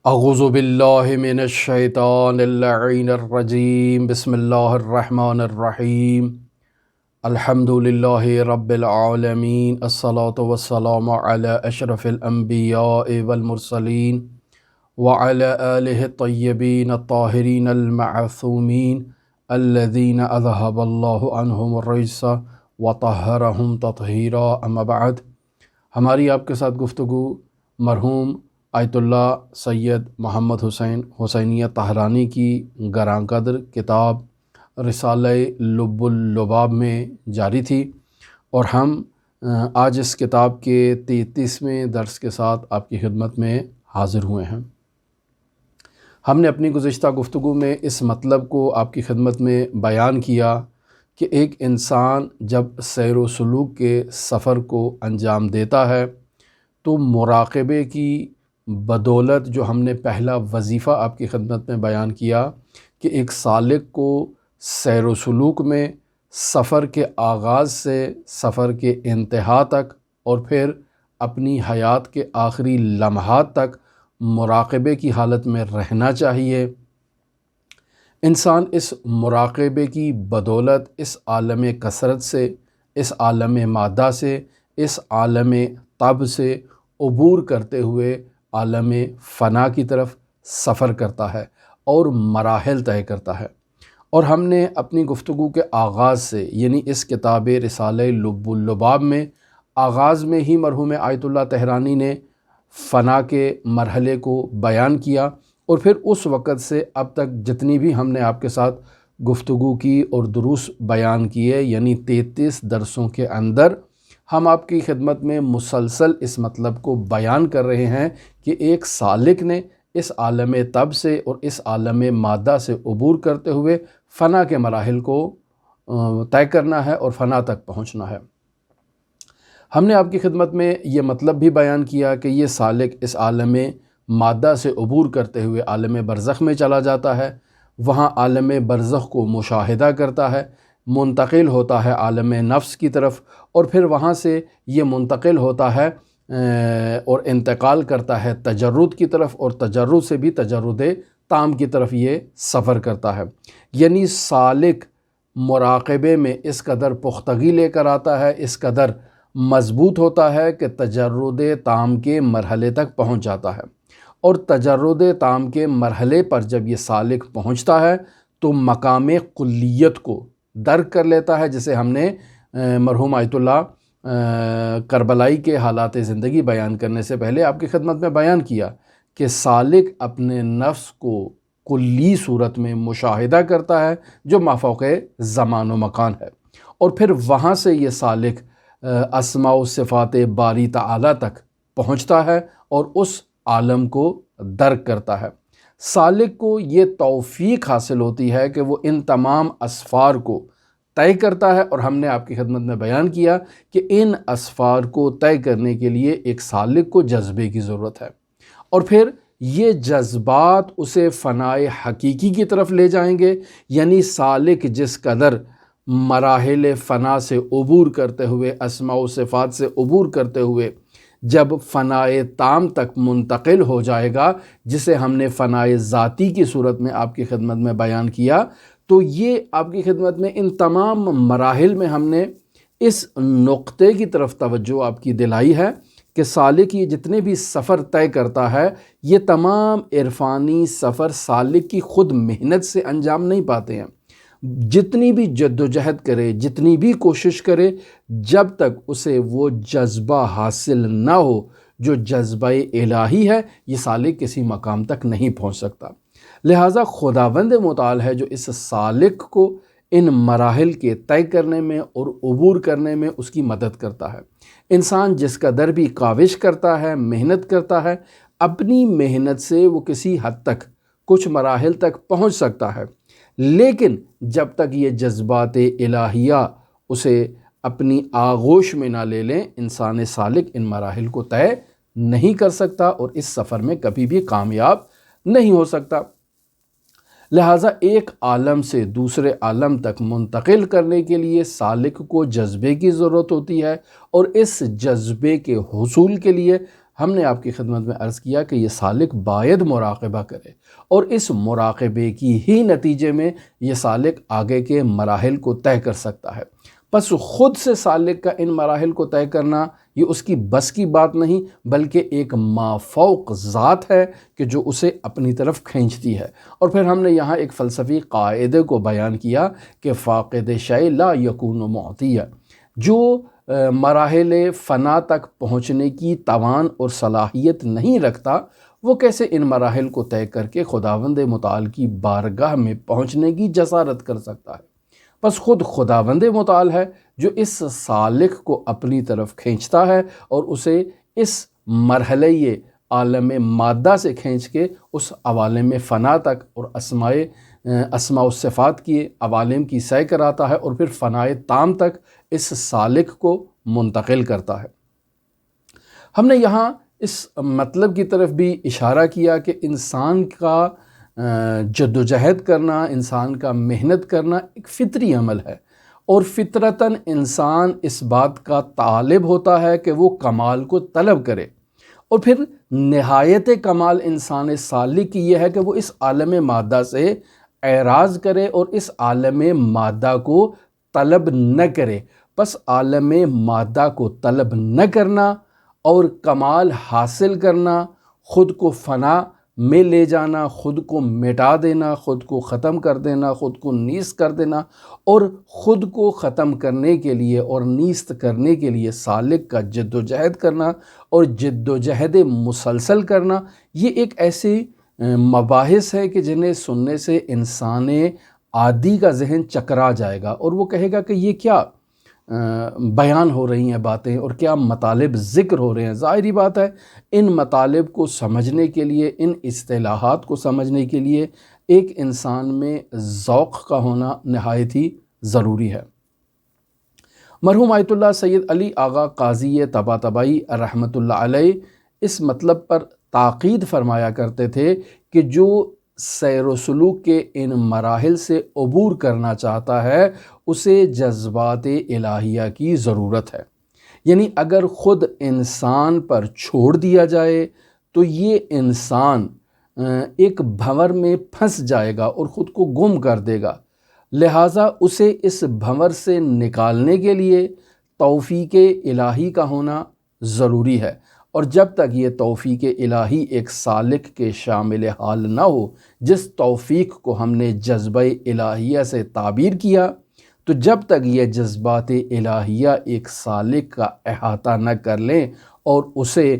اعوذ باللہ من الشیطان اللعین الرجیم بسم اللہ الرحمن الرحیم الحمد للہ رب العالمین الصلاة والسلام علی اشرف الانبیاء والمرسلین وعلی آلہ الطیبین الطاہرین المعصومین الذین اذہب اللہ عنہم الرجس وطہرہم تطہیرا اما بعد۔ ہماری آپ کے ساتھ گفتگو مرحوم آیت اللہ سید محمد حسین حسینیہ طہرانی کی گراں قدر کتاب رسالہ لب اللباب میں جاری تھی، اور ہم آج اس کتاب کے 33ویں درس کے ساتھ آپ کی خدمت میں حاضر ہوئے ہیں۔ ہم نے اپنی گزشتہ گفتگو میں اس مطلب کو آپ کی خدمت میں بیان کیا کہ ایک انسان جب سیر و سلوک کے سفر کو انجام دیتا ہے تو مراقبے کی بدولت جو ہم نے پہلا وظیفہ آپ کی خدمت میں بیان کیا کہ ایک سالک کو سیر و سلوک میں سفر کے آغاز سے سفر کے انتہا تک اور پھر اپنی حیات کے آخری لمحات تک مراقبے کی حالت میں رہنا چاہیے۔ انسان اس مراقبے کی بدولت اس عالم کثرت سے، اس عالم مادہ سے، اس عالم طب سے عبور کرتے ہوئے عالم فنا کی طرف سفر کرتا ہے اور مراحل طے کرتا ہے۔ اور ہم نے اپنی گفتگو کے آغاز سے، یعنی اس کتاب رسالہ لب اللباب میں آغاز میں ہی مرحوم آیت اللہ طہرانی نے فنا کے مرحلے کو بیان کیا، اور پھر اس وقت سے اب تک جتنی بھی ہم نے آپ کے ساتھ گفتگو کی اور دروس بیان کیے، یعنی 33 درسوں کے اندر ہم آپ کی خدمت میں مسلسل اس مطلب کو بیان کر رہے ہیں کہ ایک سالک نے اس عالم طب سے اور اس عالم مادہ سے عبور کرتے ہوئے فنا کے مراحل کو طے کرنا ہے اور فنا تک پہنچنا ہے۔ ہم نے آپ کی خدمت میں یہ مطلب بھی بیان کیا کہ یہ سالک اس عالم مادہ سے عبور کرتے ہوئے عالم برزخ میں چلا جاتا ہے، وہاں عالم برزخ کو مشاہدہ کرتا ہے، منتقل ہوتا ہے عالم نفس کی طرف، اور پھر وہاں سے یہ منتقل ہوتا ہے اور انتقال کرتا ہے تجرد کی طرف، اور تجرد سے بھی تجرد تام کی طرف یہ سفر کرتا ہے۔ یعنی سالک مراقبے میں اس قدر پختگی لے کر آتا ہے، اس قدر مضبوط ہوتا ہے کہ تجرد تام کے مرحلے تک پہنچ جاتا ہے، اور تجرد تام کے مرحلے پر جب یہ سالک پہنچتا ہے تو مقام کلیت کو درک کر لیتا ہے، جسے ہم نے مرحوم آیت اللہ کربلائی کے حالات زندگی بیان کرنے سے پہلے آپ کی خدمت میں بیان کیا کہ سالک اپنے نفس کو کلی صورت میں مشاہدہ کرتا ہے جو مافوق زمان و مکان ہے، اور پھر وہاں سے یہ سالک اسماء و صفات باری تعالی تک پہنچتا ہے اور اس عالم کو درک کرتا ہے۔ سالک کو یہ توفیق حاصل ہوتی ہے کہ وہ ان تمام اسفار کو طے کرتا ہے، اور ہم نے آپ کی خدمت میں بیان کیا کہ ان اسفار کو طے کرنے کے لیے ایک سالک کو جذبے کی ضرورت ہے، اور پھر یہ جذبات اسے فنائے حقیقی کی طرف لے جائیں گے۔ یعنی سالک جس قدر مراحل فنا سے عبور کرتے ہوئے، اسماء و صفات سے عبور کرتے ہوئے جب فنائے تام تک منتقل ہو جائے گا، جسے ہم نے فنائے ذاتی کی صورت میں آپ کی خدمت میں بیان کیا، تو یہ آپ کی خدمت میں ان تمام مراحل میں ہم نے اس نقطے کی طرف توجہ آپ کی دلائی ہے کہ سالک یہ جتنے بھی سفر طے کرتا ہے، یہ تمام عرفانی سفر سالک کی خود محنت سے انجام نہیں پاتے ہیں۔ جتنی بھی جد و جہد کرے، جتنی بھی کوشش کرے، جب تک اسے وہ جذبہ حاصل نہ ہو جو جذبہ الہی ہے، یہ سالک کسی مقام تک نہیں پہنچ سکتا۔ لہٰذا خداوند متعال ہے جو اس سالک کو ان مراحل کے طے کرنے میں اور عبور کرنے میں اس کی مدد کرتا ہے۔ انسان جس قدر بھی کاوش کرتا ہے، محنت کرتا ہے، اپنی محنت سے وہ کسی حد تک کچھ مراحل تک پہنچ سکتا ہے، لیکن جب تک یہ جذبات الہیہ اسے اپنی آغوش میں نہ لے لیں، انسان سالک ان مراحل کو طے نہیں کر سکتا اور اس سفر میں کبھی بھی کامیاب نہیں ہو سکتا۔ لہٰذا ایک عالم سے دوسرے عالم تک منتقل کرنے کے لیے سالک کو جذبے کی ضرورت ہوتی ہے، اور اس جذبے کے حصول کے لیے ہم نے آپ کی خدمت میں عرض کیا کہ یہ سالک باید مراقبہ کرے، اور اس مراقبے کی ہی نتیجے میں یہ سالک آگے کے مراحل کو طے کر سکتا ہے۔ پس خود سے سالک کا ان مراحل کو طے کرنا یہ اس کی بس کی بات نہیں، بلکہ ایک مافوق ذات ہے کہ جو اسے اپنی طرف کھینچتی ہے۔ اور پھر ہم نے یہاں ایک فلسفی قاعدے کو بیان کیا کہ فاقد شیء لا یکون معطیہ، جو مراحل فنا تک پہنچنے کی توان اور صلاحیت نہیں رکھتا، وہ کیسے ان مراحل کو طے کر کے خداوند متعال کی بارگاہ میں پہنچنے کی جسارت کر سکتا ہے؟ بس خود خداوند متعال ہے جو اس سالک کو اپنی طرف کھینچتا ہے اور اسے اس مرحلہ عالم مادہ سے کھینچ کے اس عوالم فنا تک اور اسماء و صفات کی عوالم کی سیر کراتا ہے، اور پھر فنائے تام تک اس سالک کو منتقل کرتا ہے۔ ہم نے یہاں اس مطلب کی طرف بھی اشارہ کیا کہ انسان کا جد و جہد کرنا، انسان کا محنت کرنا ایک فطری عمل ہے، اور فطرتاً انسان اس بات کا طالب ہوتا ہے کہ وہ کمال کو طلب کرے، اور پھر نہایت کمال انسان سالک کی یہ ہے کہ وہ اس عالم مادہ سے اعراض کرے اور اس عالم مادہ کو طلب نہ کرے۔ بس عالم مادہ کو طلب نہ کرنا اور کمال حاصل کرنا، خود کو فنا میں لے جانا، خود کو مٹا دینا، خود کو ختم کر دینا، خود کو نیست کر دینا، اور خود کو ختم کرنے کے لیے اور نیست کرنے کے لیے سالک کا جد و جہد کرنا اور جد و جہد مسلسل کرنا، یہ ایک ایسی مباحث ہے کہ جنہیں سننے سے انسان عادی کا ذہن چکرا جائے گا، اور وہ کہے گا کہ یہ کیا بیان ہو رہی ہیں باتیں اور کیا مطالب ذکر ہو رہے ہیں۔ ظاہری بات ہے ان مطالب کو سمجھنے کے لیے، ان اصطلاحات کو سمجھنے کے لیے ایک انسان میں ذوق کا ہونا نہایت ہی ضروری ہے۔ مرحوم آیت اللہ سید علی آغا قاضی طباطبائی رحمۃ اللہ علیہ اس مطلب پر تاکید فرمایا کرتے تھے کہ جو سیر و سلوک کے ان مراحل سے عبور کرنا چاہتا ہے اسے جذبات الہیہ کی ضرورت ہے۔ یعنی اگر خود انسان پر چھوڑ دیا جائے تو یہ انسان ایک بھنور میں پھنس جائے گا اور خود کو گم کر دے گا، لہٰذا اسے اس بھنور سے نکالنے کے لیے توفیق الہی کا ہونا ضروری ہے، اور جب تک یہ توفیق الہی ایک سالک کے شامل حال نہ ہو، جس توفیق کو ہم نے جذبہ الہیہ سے تعبیر کیا، تو جب تک یہ جذبات الہیہ ایک سالک کا احاطہ نہ کر لیں اور اسے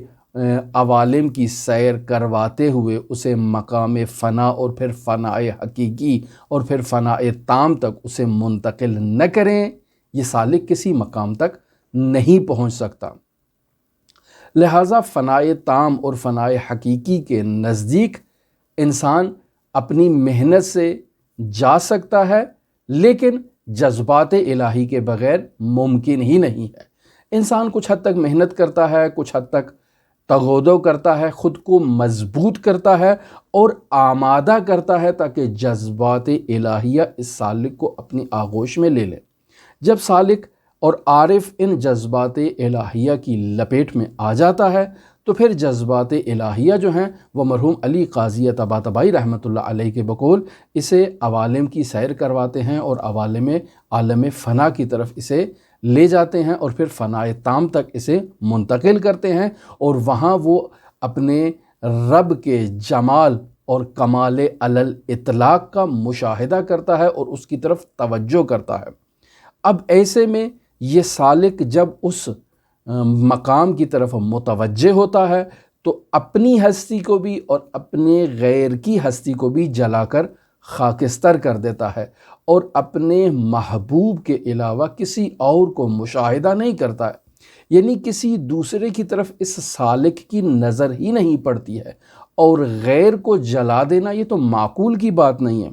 عوالم کی سیر کرواتے ہوئے اسے مقام فنا اور پھر فنائے حقیقی اور پھر فنائے تام تک اسے منتقل نہ کریں، یہ سالک کسی مقام تک نہیں پہنچ سکتا۔ لہٰذا فنائے تام اور فنائے حقیقی کے نزدیک انسان اپنی محنت سے جا سکتا ہے، لیکن جذبات الہی کے بغیر ممکن ہی نہیں ہے۔ انسان کچھ حد تک محنت کرتا ہے، کچھ حد تک تغودو کرتا ہے، خود کو مضبوط کرتا ہے اور آمادہ کرتا ہے تاکہ جذبات الہیہ اس سالک کو اپنی آغوش میں لے لے۔ جب سالک اور عارف ان جذبات الہیہ کی لپیٹ میں آ جاتا ہے تو پھر جذبات الہیہ جو ہیں وہ مرحوم علی قاضی طباطبائی رحمۃ اللہ علیہ کے بقول اسے عوالم کی سیر کرواتے ہیں اور عالم فنا کی طرف اسے لے جاتے ہیں اور پھر فنائے تام تک اسے منتقل کرتے ہیں، اور وہاں وہ اپنے رب کے جمال اور کمال علی اطلاق کا مشاہدہ کرتا ہے اور اس کی طرف توجہ کرتا ہے۔ اب ایسے میں یہ سالک جب اس مقام کی طرف متوجہ ہوتا ہے تو اپنی ہستی کو بھی اور اپنے غیر کی ہستی کو بھی جلا کر خاکستر کر دیتا ہے، اور اپنے محبوب کے علاوہ کسی اور کو مشاہدہ نہیں کرتا ہے، یعنی کسی دوسرے کی طرف اس سالک کی نظر ہی نہیں پڑتی ہے، اور غیر کو جلا دینا یہ تو معقول کی بات نہیں ہے۔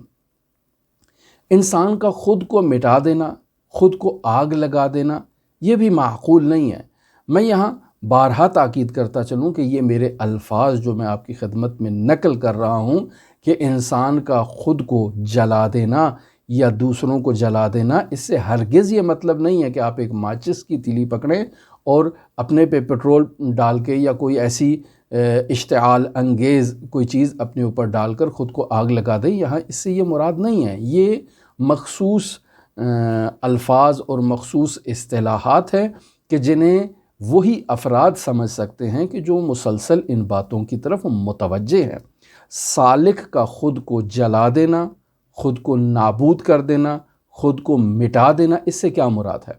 انسان کا خود کو مٹا دینا، خود کو آگ لگا دینا یہ بھی معقول نہیں ہے۔ میں یہاں بارہا تاکید کرتا چلوں کہ یہ میرے الفاظ جو میں آپ کی خدمت میں نقل کر رہا ہوں کہ انسان کا خود کو جلا دینا یا دوسروں کو جلا دینا، اس سے ہرگز یہ مطلب نہیں ہے کہ آپ ایک ماچس کی تیلی پکڑیں اور اپنے پہ پیٹرول ڈال کے یا کوئی ایسی اشتعال انگیز کوئی چیز اپنے اوپر ڈال کر خود کو آگ لگا دیں، یہاں اس سے یہ مراد نہیں ہے۔ یہ مخصوص الفاظ اور مخصوص اصطلاحات ہیں کہ جنہیں وہی افراد سمجھ سکتے ہیں کہ جو مسلسل ان باتوں کی طرف متوجہ ہیں۔ سالک کا خود کو جلا دینا، خود کو نابود کر دینا، خود کو مٹا دینا، اس سے کیا مراد ہے؟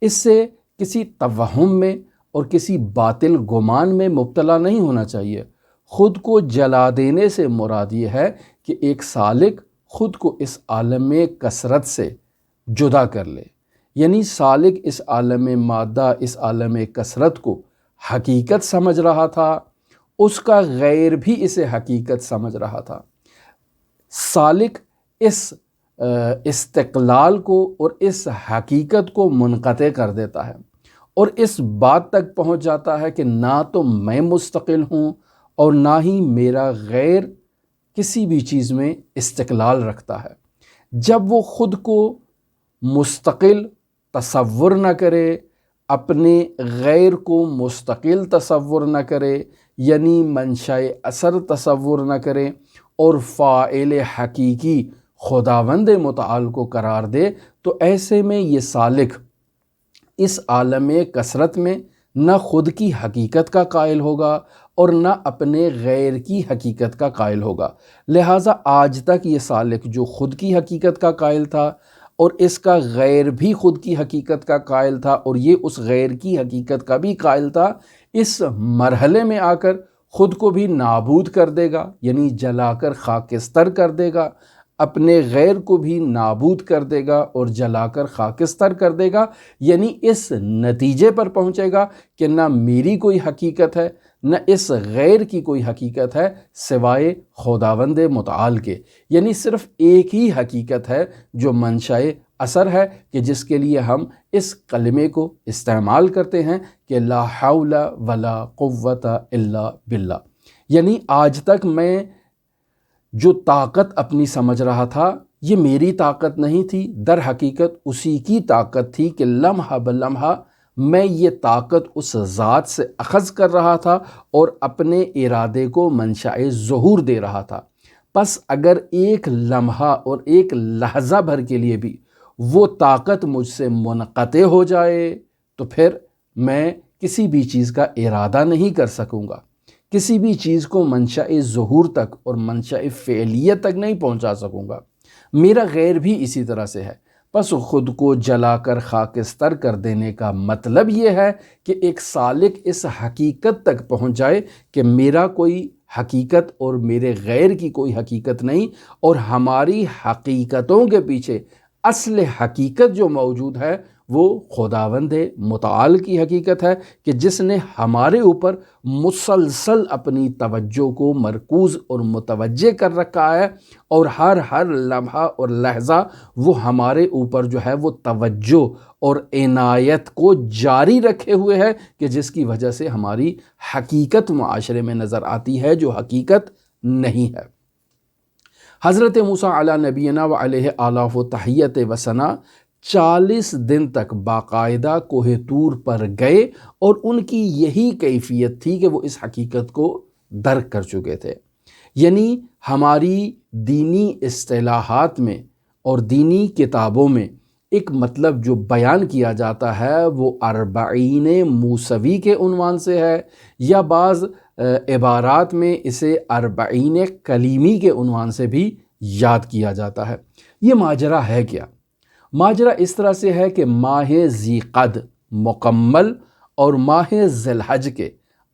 اس سے کسی توہم میں اور کسی باطل گمان میں مبتلا نہیں ہونا چاہیے۔ خود کو جلا دینے سے مراد یہ ہے کہ ایک سالک خود کو اس عالم کثرت سے جدا کر لے، یعنی سالک اس عالم مادہ، اس عالم کثرت کو حقیقت سمجھ رہا تھا، اس کا غیر بھی اسے حقیقت سمجھ رہا تھا۔ سالک اس استقلال کو اور اس حقیقت کو منقطع کر دیتا ہے اور اس بات تک پہنچ جاتا ہے کہ نہ تو میں مستقل ہوں اور نہ ہی میرا غیر کسی بھی چیز میں استقلال رکھتا ہے۔ جب وہ خود کو مستقل تصور نہ کرے، اپنے غیر کو مستقل تصور نہ کرے، یعنی منشأ اثر تصور نہ کرے اور فاعل حقیقی خداوند متعال کو قرار دے، تو ایسے میں یہ سالک اس عالم کثرت میں نہ خود کی حقیقت کا قائل ہوگا اور نہ اپنے غیر کی حقیقت کا قائل ہوگا۔ لہٰذا آج تک یہ سالک جو خود کی حقیقت کا قائل تھا اور اس کا غیر بھی خود کی حقیقت کا قائل تھا اور یہ اس غیر کی حقیقت کا بھی قائل تھا، اس مرحلے میں آ کر خود کو بھی نابود کر دے گا، یعنی جلا کر خاکستر کر دے گا، اپنے غیر کو بھی نابود کر دے گا اور جلا کر خاکستر کر دے گا، یعنی اس نتیجے پر پہنچے گا کہ نہ میری کوئی حقیقت ہے نہ اس غیر کی کوئی حقیقت ہے سوائے خداوند متعال کے، یعنی صرف ایک ہی حقیقت ہے جو منشأ اثر ہے، کہ جس کے لیے ہم اس کلمے کو استعمال کرتے ہیں کہ لا حول ولا قوت الا باللہ۔ یعنی آج تک میں جو طاقت اپنی سمجھ رہا تھا یہ میری طاقت نہیں تھی، در حقیقت اسی کی طاقت تھی کہ لمحہ بلمحہ میں یہ طاقت اس ذات سے اخذ کر رہا تھا اور اپنے ارادے کو منشأ ظہور دے رہا تھا۔ پس اگر ایک لمحہ اور ایک لحظہ بھر کے لیے بھی وہ طاقت مجھ سے منقطع ہو جائے تو پھر میں کسی بھی چیز کا ارادہ نہیں کر سکوں گا، کسی بھی چیز کو منشأ ظہور تک اور منشأ فعلیت تک نہیں پہنچا سکوں گا۔ میرا غیر بھی اسی طرح سے ہے۔ پس خود کو جلا کر خاکستر کر دینے کا مطلب یہ ہے کہ ایک سالک اس حقیقت تک پہنچ جائے کہ میرا کوئی حقیقت اور میرے غیر کی کوئی حقیقت نہیں، اور ہماری حقیقتوں کے پیچھے اصل حقیقت جو موجود ہے وہ خداوند متعال کی حقیقت ہے کہ جس نے ہمارے اوپر مسلسل اپنی توجہ کو مرکوز اور متوجہ کر رکھا ہے، اور ہر لمحہ اور لحظہ وہ ہمارے اوپر جو ہے وہ توجہ اور عنایت کو جاری رکھے ہوئے ہے، کہ جس کی وجہ سے ہماری حقیقت معاشرے میں نظر آتی ہے جو حقیقت نہیں ہے۔ حضرت موسیٰ علی نبینا و علیہ آلہ و تحیت و ثنا 40 دن تک باقاعدہ کوہ طور پر گئے، اور ان کی یہی کیفیت تھی کہ وہ اس حقیقت کو درک کر چکے تھے۔ یعنی ہماری دینی اصطلاحات میں اور دینی کتابوں میں ایک مطلب جو بیان کیا جاتا ہے وہ 40 موسوی کے عنوان سے ہے، یا بعض عبارات میں اسے 40 کلیمی کے عنوان سے بھی یاد کیا جاتا ہے۔ یہ ماجرا ہے کیا؟ ماجرا اس طرح سے ہے کہ ماہ ذی قعد مکمل اور ماہ ذی الحج کے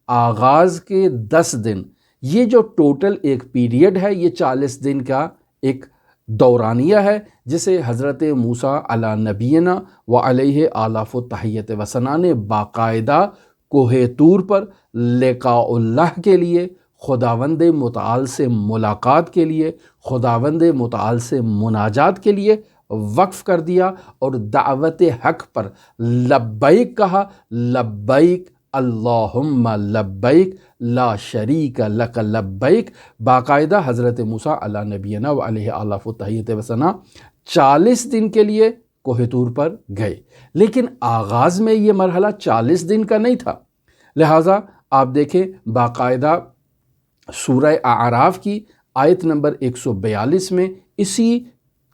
آغاز کے 10 دن، یہ جو ٹوٹل ایک پیریڈ ہے، یہ 40 دن کا ایک دورانیہ ہے، جسے حضرت موسیٰ علی نبینا و علیہ آلہ و تحیت و ثنا نے باقاعدہ کوہ طور پر لقاء اللہ کے لیے، خداوند متعال سے ملاقات کے لیے، خداوند متعال سے مناجات کے لیے وقف کر دیا، اور دعوت حق پر لبیک کہا، لبیک اللہم لبیک لا شریک لک لبیک۔ باقاعدہ حضرت موسیٰ علی نبینا و علیہ آلہ و تحیت و ثنا 40 دن کے لیے کوہ طور پر گئے، لیکن آغاز میں یہ مرحلہ 40 دن کا نہیں تھا۔ لہٰذا آپ دیکھیں باقاعدہ سورہ اعراف کی آیت نمبر 142 میں اسی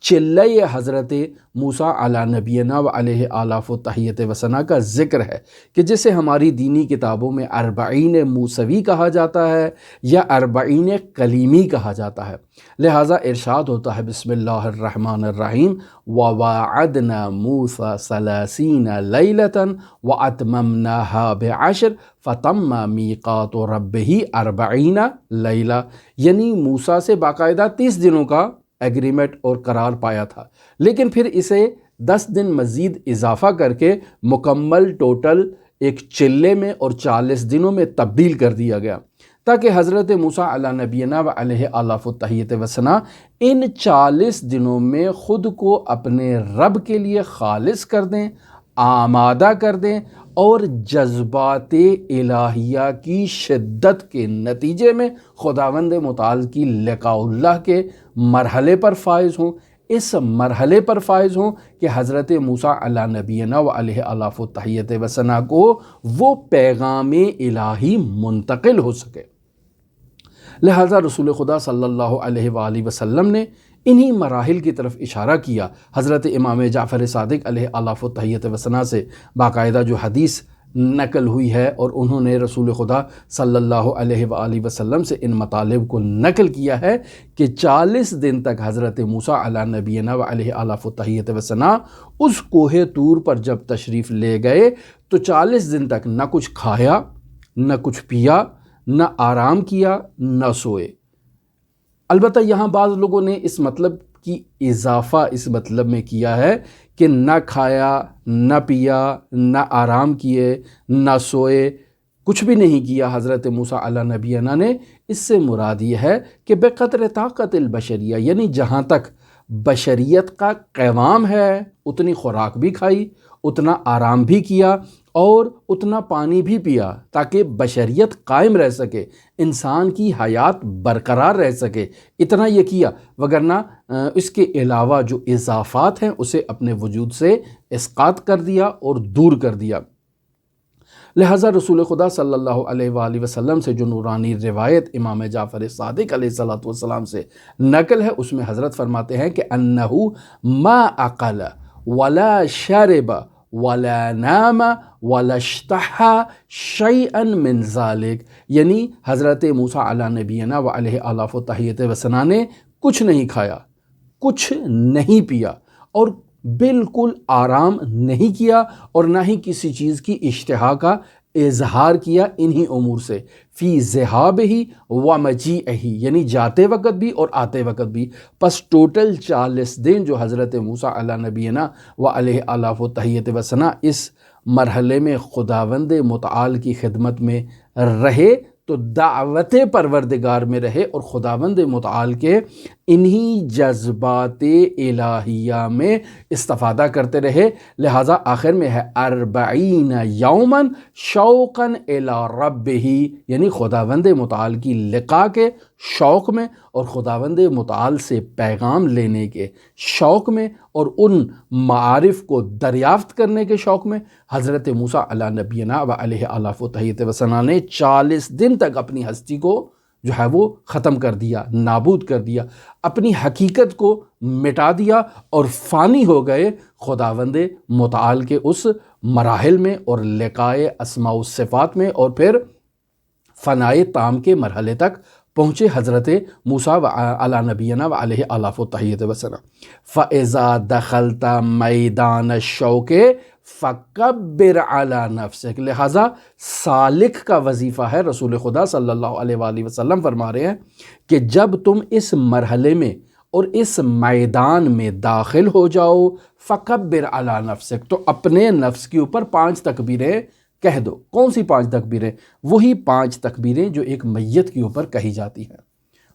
چلہ حضرت موسیٰ علی نبینا و علیہ آلاف و تحیت و ثنا کا ذکر ہے کہ جسے ہماری دینی کتابوں میں 40 موسوی کہا جاتا ہے یا 40 کلیمی کہا جاتا ہے۔ لہٰذا ارشاد ہوتا ہے بسم اللہ الرحمن الرحیم وَوَاعَدْنَا مُوسَىٰ 30 لَيْلَةً وَأَتْمَمْنَاهَا بِعَشْرٍ فَتَمَّ مِيقَاتُ رَبِّهِ 40 لَيْلَةً، یعنی موسیٰ سے باقاعدہ 30 دنوں کا ایگریمنٹ اور قرار پایا تھا، لیکن پھر اسے 10 دن مزید اضافہ کر کے مکمل ٹوٹل ایک چلے میں اور 40 دنوں میں تبدیل کر دیا گیا، تاکہ حضرت موسیٰ علی نبینا و علیہ آلاف التحیت و ثنا ان 40 دنوں میں خود کو اپنے رب کے لیے خالص کر دیں، آمادہ کر دیں، اور جذبات الہیہ کی شدت کے نتیجے میں خداوند متعال کی لقاء اللہ کے مرحلے پر فائز ہوں۔ اس مرحلے پر فائز ہوں کہ حضرت موسیٰ علی نبینا و علیہ آلاف التحیت و ثنا کو وہ پیغام الہی منتقل ہو سکے۔ لہٰذا رسول خدا صلی اللہ علیہ وآلہ وسلم نے انہی مراحل کی طرف اشارہ کیا۔ حضرت امام جعفر صادق علیہ آلاف التحیت و ثنا سے باقاعدہ جو حدیث نقل ہوئی ہے اور انہوں نے رسول خدا صلی اللہ علیہ وآلہ وسلم سے ان مطالب کو نقل کیا ہے کہ 40 دن تک حضرت موسیٰ علی نبینا و علیہ آلاف التحیت و ثنا اس کوہ طور پر جب تشریف لے گئے تو 40 دن تک نہ کچھ کھایا، نہ کچھ پیا، نہ آرام کیا، نہ سوئے۔ البتہ یہاں بعض لوگوں نے اس مطلب کی اضافہ اس مطلب میں کیا ہے کہ نہ کھایا، نہ پیا، نہ آرام کیے، نہ سوئے، کچھ بھی نہیں کیا حضرت موسیٰ علی نبینا نے۔ اس سے مراد یہ ہے کہ بقدر طاقت البشریہ، یعنی جہاں تک بشریت کا قوام ہے اتنی خوراک بھی کھائی، اتنا آرام بھی کیا اور اتنا پانی بھی پیا تاکہ بشریت قائم رہ سکے، انسان کی حیات برقرار رہ سکے، اتنا یہ کیا، وگرنہ اس کے علاوہ جو اضافات ہیں اسے اپنے وجود سے اسقاط کر دیا اور دور کر دیا۔ لہٰذا رسول خدا صلی اللہ علیہ وآلہ وسلم سے جو نورانی روایت امام جعفر صادق علیہ السلام سے نقل ہے اس میں حضرت فرماتے ہیں کہ انہو ما اقل ولا شرب ولا نام ولا اشتہا شیئا من ذالک، یعنی حضرت موسیٰ علی نبینا و علیہ آلاف التحیت و ثنا نے کچھ نہیں کھایا، کچھ نہیں پیا اور بالکل آرام نہیں کیا اور نہ ہی کسی چیز کی اشتہا کا اظہار کیا انہی امور سے، فی ذہابہ و مجیئہ، یعنی جاتے وقت بھی اور آتے وقت بھی۔ پس ٹوٹل 40 دن جو حضرت موسیٰ علی نبینا و علیہ آلاف التحیت و ثنا اس مرحلے میں خداوند متعال کی خدمت میں رہے تو دعوت پروردگار میں رہے اور خداوند متعال کے انہی جذبات الہیہ میں استفادہ کرتے رہے۔ لہٰذا آخر میں ہے 40 یوما شوقا الی ربہ، یعنی خداوند متعال کی لقاء کے شوق میں اور خداوند متعال سے پیغام لینے کے شوق میں اور ان معارف کو دریافت کرنے کے شوق میں حضرت موسیٰ علی نبینا و علیہ آلاف التحیت و ثنا نے 40 دن تک اپنی ہستی کو جو ہے وہ ختم کر دیا، نابود کر دیا، اپنی حقیقت کو مٹا دیا اور فانی ہو گئے خداوند متعال کے اس مراحل میں اور لقائے اسماء و صفات میں، اور پھر فنائے تام کے مرحلے تک پہنچے حضرت موسیٰ علی نبینا و علیہ آلاف التحیت و ثنا۔ فَإِذَا دَخَلْتَ مَيْدَانَ الشَّوْقِ فَكَبِّرْ عَلَى نَفْسِكَ، لہٰذا سالک کا وظیفہ ہے، رسول خدا صلی اللہ علیہ وآلہ وسلم فرما رہے ہیں کہ جب تم اس مرحلے میں اور اس میدان میں داخل ہو جاؤ فَكَبِّرْ عَلَى نَفْسِكَ، تو اپنے نفس کے اوپر 5 تکبیریں کہہ دو۔ کون سی 5 تکبیریں؟ وہی 5 تکبیریں جو ایک میت کے اوپر کہی جاتی ہیں۔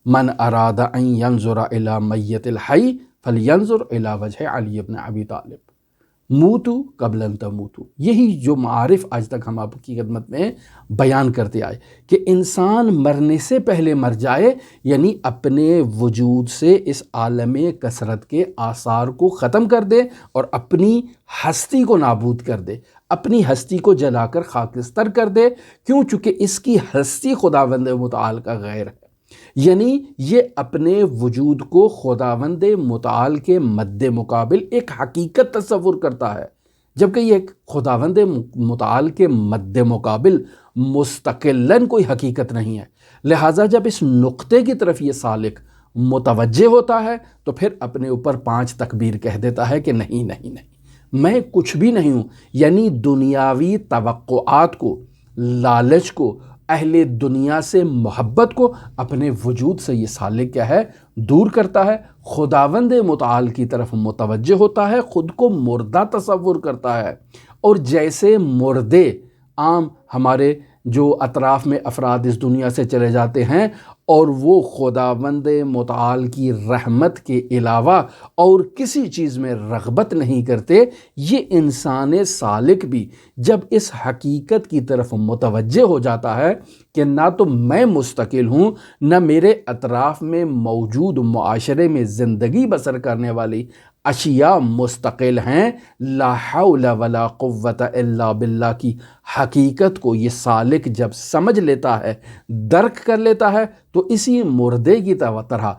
من اراد ان ينظر الى میت الحی فلینظر الى وجہ علی بن ابی طالب، موتو قبل ان تموتو، یہی جو معارف آج تک ہم آپ کی خدمت میں بیان کرتے آئے کہ انسان مرنے سے پہلے مر جائے، یعنی اپنے وجود سے اس عالم کثرت کے آثار کو ختم کر دے اور اپنی ہستی کو نابود کر دے، اپنی ہستی کو جلا کر خاکستر کر دے۔ کیوں؟ چونکہ اس کی ہستی خداوند متعال کا غیر ہے، یعنی یہ اپنے وجود کو خداوند متعال کے مد مقابل ایک حقیقت تصور کرتا ہے، جبکہ یہ خداوند متعال کے مد مقابل مستقلاً کوئی حقیقت نہیں ہے۔ لہٰذا جب اس نقطے کی طرف یہ سالک متوجہ ہوتا ہے تو پھر اپنے اوپر 5 تکبیر کہہ دیتا ہے کہ نہیں نہیں نہیں، میں کچھ بھی نہیں ہوں، یعنی دنیاوی توقعات کو، لالچ کو، اہل دنیا سے محبت کو اپنے وجود سے یہ سالک کیا ہے؟ دور کرتا ہے، خداوند متعال کی طرف متوجہ ہوتا ہے، خود کو مردہ تصور کرتا ہے۔ اور جیسے مردے عام ہمارے جو اطراف میں افراد اس دنیا سے چلے جاتے ہیں اور وہ خداوند متعال کی رحمت کے علاوہ اور کسی چیز میں رغبت نہیں کرتے، یہ انسان سالک بھی جب اس حقیقت کی طرف متوجہ ہو جاتا ہے کہ نہ تو میں مستقل ہوں، نہ میرے اطراف میں موجود معاشرے میں زندگی بسر کرنے والی اشیاء مستقل ہیں، لا حول ولا قوت الا باللہ کی حقیقت کو یہ سالک جب سمجھ لیتا ہے، درک کر لیتا ہے، تو اسی مردے کی طرح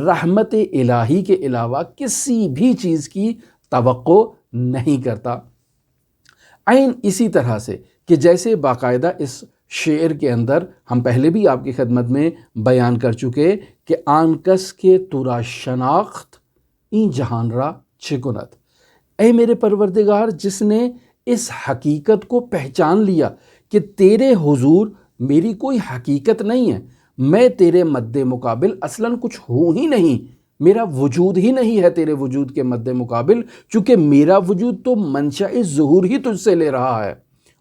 رحمت الہی کے علاوہ کسی بھی چیز کی توقع نہیں کرتا۔ عین اسی طرح سے کہ جیسے باقاعدہ اس شعر کے اندر ہم پہلے بھی آپ کی خدمت میں بیان کر چکے کہ آن کس کے تورا شناخت این جہان را چکنت، اے میرے پروردگار جس نے اس حقیقت کو پہچان لیا کہ تیرے حضور میری کوئی حقیقت نہیں ہے، میں تیرے مد مقابل اصلاً کچھ ہوں ہی نہیں، میرا وجود ہی نہیں ہے تیرے وجود کے مد مقابل، چونکہ میرا وجود تو منشأ ظہور ہی تجھ سے لے رہا ہے،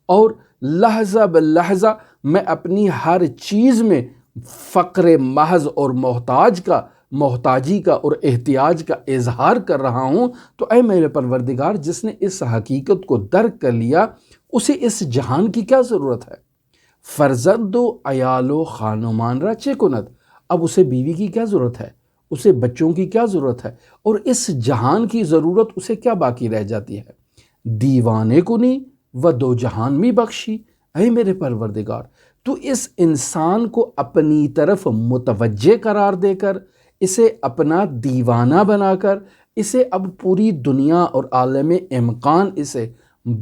اور لحظہ بلحظہ میں اپنی ہر چیز میں فقر محض اور محتاجی کا اور احتیاج کا اظہار کر رہا ہوں۔ تو اے میرے پروردگار جس نے اس حقیقت کو درک کر لیا، اسے اس جہان کی کیا ضرورت ہے؟ فرزند و عیال و خانمان را چه کند، اب اسے بیوی کی کیا ضرورت ہے، اسے بچوں کی کیا ضرورت ہے، اور اس جہان کی ضرورت اسے کیا باقی رہ جاتی ہے؟ دیوانے کنی و دو جہان میں بخشی، اے میرے پروردگار تو اس انسان کو اپنی طرف متوجہ قرار دے کر، اسے اپنا دیوانہ بنا کر، اسے اب پوری دنیا اور عالم امکان اسے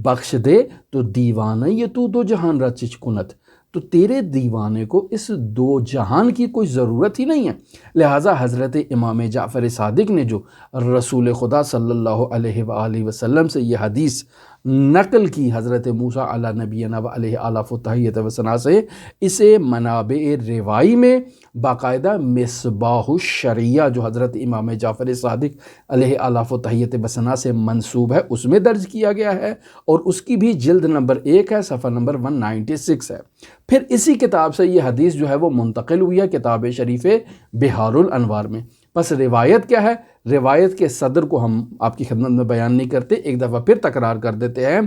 بخش دے، تو دیوانہ یہ تو دو جہان را چچکنت، تو تیرے دیوانے کو اس 2 جہان کی کوئی ضرورت ہی نہیں ہے۔ لہٰذا حضرت امام جعفر صادق نے جو رسول خدا صلی اللہ علیہ وآلہ وسلم سے یہ حدیث نقل کی حضرت موسیٰ علی نبینا و علیہ آلاف و تحیت و ثنا سے، اسے منابع روائی میں باقاعدہ مصباح الشریعہ جو حضرت امام جعفر صادق علیہ آلاف و تحیت و ثنا سے منسوب ہے اس میں درج کیا گیا ہے، اور اس کی بھی جلد نمبر 1 ہے، صفحہ نمبر 196 ہے۔ پھر اسی کتاب سے یہ حدیث جو ہے وہ منتقل ہوئی ہے کتاب شریف بہار الانوار میں۔ پس روایت کیا ہے؟ روایت کے صدر کو ہم آپ کی خدمت میں بیان نہیں کرتے، ایک دفعہ پھر تکرار کر دیتے ہیں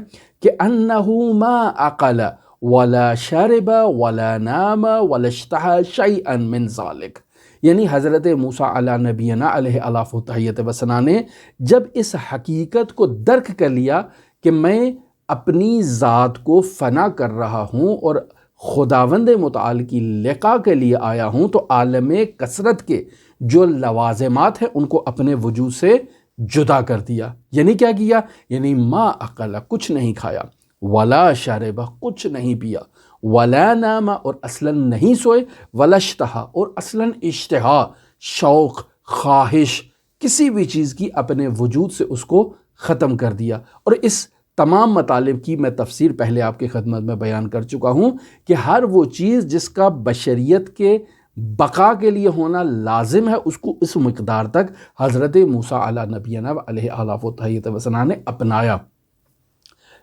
کہ انہو ما عقل ولا شرب ولا نام ولا اشتہى شیئا من ذالک، یعنی حضرت موسیٰ علی نبینا علیہ آلاف و تحیت و ثنا نے جب اس حقیقت کو درک کر لیا کہ میں اپنی ذات کو فنا کر رہا ہوں اور خداوند متعال کی لقاء کے لیے آیا ہوں، تو عالم کثرت کے جو لوازمات ہیں ان کو اپنے وجود سے جدا کر دیا۔ یعنی کیا کیا؟ یعنی ما اکل، کچھ نہیں کھایا، ولا شرب، کچھ نہیں پیا، ولا نام، اور اصلاً نہیں سوئے، ولا اشتہا، اور اصلاً اشتہا، شوق، خواہش، کسی بھی چیز کی اپنے وجود سے اس کو ختم کر دیا۔ اور اس تمام مطالب کی میں تفسیر پہلے آپ کی خدمت میں بیان کر چکا ہوں کہ ہر وہ چیز جس کا بشریت کے بقا کے لیے ہونا لازم ہے، اس کو اس مقدار تک حضرت موسیٰ علی نبینا علیہ آلاف و تحیت و ثنا نے اپنایا،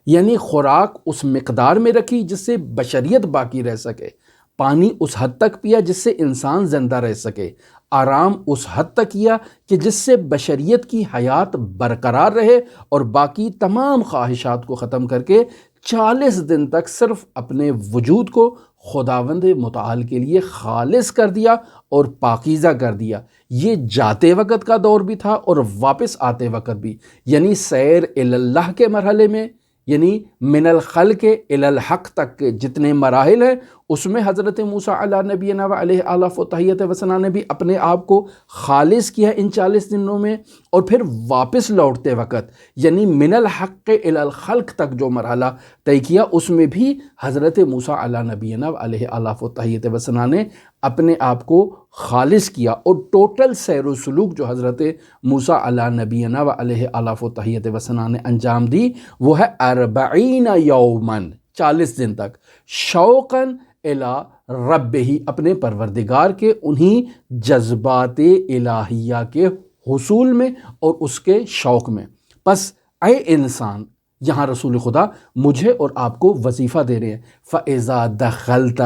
یعنی خوراک اس مقدار میں رکھی جس سے بشریت باقی رہ سکے، پانی اس حد تک پیا جس سے انسان زندہ رہ سکے، آرام اس حد تک کیا کہ جس سے بشریت کی حیات برقرار رہے، اور باقی تمام خواہشات کو ختم کر کے 40 دن تک صرف اپنے وجود کو خداوند متعال کے لیے خالص کر دیا اور پاکیزہ کر دیا۔ یہ جاتے وقت کا دور بھی تھا اور واپس آتے وقت بھی، یعنی سیر اللہ کے مرحلے میں، یعنی من الخلق الی الحق تک کے جتنے مراحل ہیں اس میں حضرت موسیٰ علیہ نبینا و علیہ آلاف و تحیت وسنا نے بھی اپنے آپ کو خالص کیا ان 40 دنوں میں، اور پھر واپس لوٹتے وقت یعنی من الحق الی الخلق تک جو مرحلہ طے کیا اس میں بھی حضرت موسیٰ علیہ نبینا و علیہ آلاف و تحیت وسنا نے اپنے آپ کو خالص کیا، اور ٹوٹل سیر و سلوک جو حضرت موسیٰ علیہ نبینا و علیہ آلاف و تحیت وسنا نے انجام دی وہ ہے 40 یوماً، 40 دن تک، شوقاً الی ربہ، اپنے پروردگار کے انہی جذبات الہیہ کے حصول میں اور اس کے شوق میں۔ پس اے انسان، یہاں رسول خدا مجھے اور آپ کو وظیفہ دے رہے ہیں، فَإِذَا دَخَلْتَ